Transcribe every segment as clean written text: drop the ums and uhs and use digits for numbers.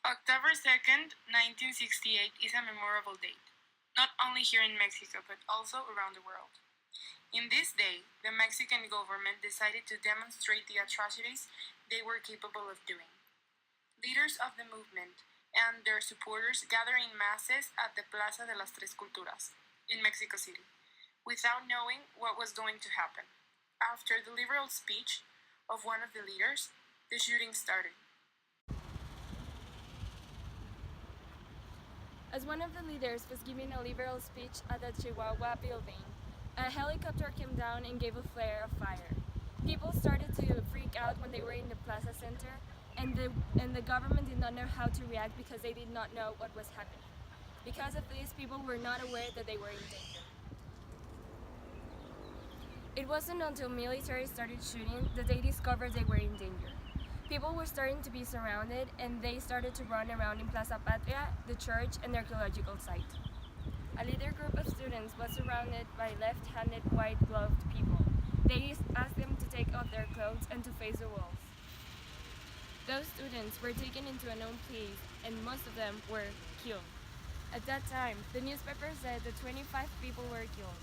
October 2nd, 1968 is a memorable date, not only here in Mexico but also around the world. In this day, the Mexican government decided to demonstrate the atrocities they were capable of doing. Leaders of the movement and their supporters gathered in masses at the Plaza de las Tres Culturas in Mexico City, without knowing what was going to happen. After the liberal speech of one of the leaders, the shooting started. As one of the leaders was giving a liberal speech at the Chihuahua building, a helicopter came down and gave a flare of fire. People started to freak out when they were in the plaza center, and the government did not know how to react because they did not know what was happening. Because of this, people were not aware that they were in danger. It wasn't until military started shooting that they discovered they were in danger. People were starting to be surrounded, and they started to run around in Plaza Patria, the church, and the archaeological site. A little group of students was surrounded by left-handed, white-gloved people. They asked them to take off their clothes and to face the walls. Those students were taken into a known place, and most of them were killed. At that time, the newspaper said that 25 people were killed.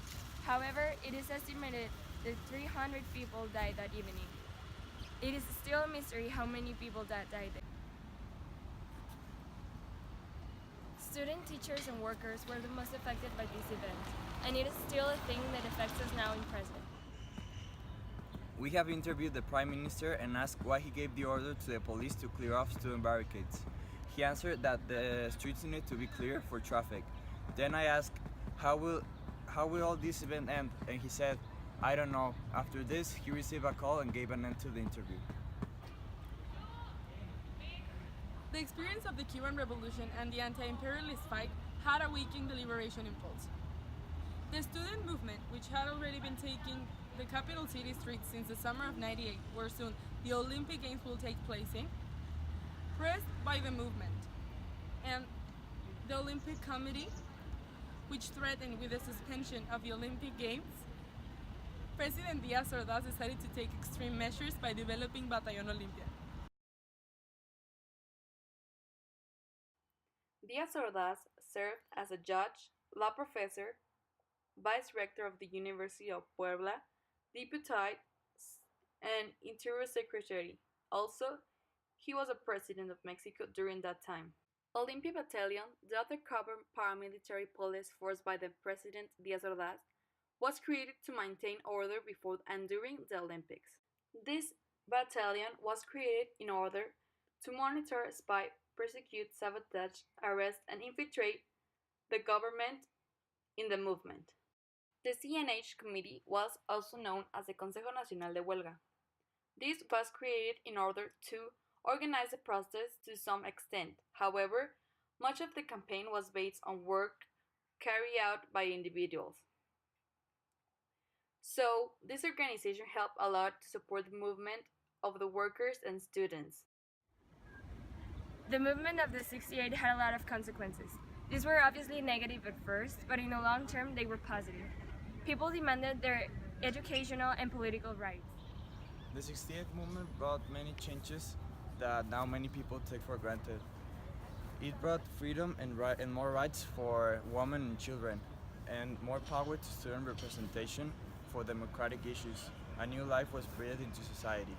However, it is estimated that 300 people died that evening. It is still a mystery how many people that died there. Student, teachers, and workers were the most affected by this event, and it is still a thing that affects us now in present. We have interviewed the Prime Minister and asked why he gave the order to the police to clear off student barricades. He answered that the streets need to be clear for traffic. Then I asked, how will all this event end? And he said, I don't know. After this, he received a call and gave an end to the interview. The experience of the Cuban Revolution and the anti-imperialist fight had awakened the liberation impulse. The student movement, which had already been taking the capital city streets since the summer of '98, where soon the Olympic Games will take place in, pressed by the movement and the Olympic Committee, which threatened with the suspension of the Olympic Games, President Díaz Ordaz decided to take extreme measures by developing Batallón Olimpia. Díaz Ordaz served as a judge, law professor, vice rector of the University of Puebla, deputy, and interior secretary. Also, he was a president of Mexico during that time. Olympia Battalion, the undercover paramilitary police force by the President Díaz Ordaz, was created to maintain order before and during the Olympics. This battalion was created in order to monitor, spy, persecute, sabotage, arrest, and infiltrate the government in the movement. The CNH committee was also known as the Consejo Nacional de Huelga. This was created in order to organize the process to some extent. However, much of the campaign was based on work carried out by individuals. So, this organization helped a lot to support the movement of the workers and students. The movement of the 68 had a lot of consequences. These were obviously negative at first, but in the long term they were positive. People demanded their educational and political rights. The 68 movement brought many changes that now many people take for granted. It brought freedom and more rights for women and children, and more power to student representation for democratic issues. A new life was breathed into society.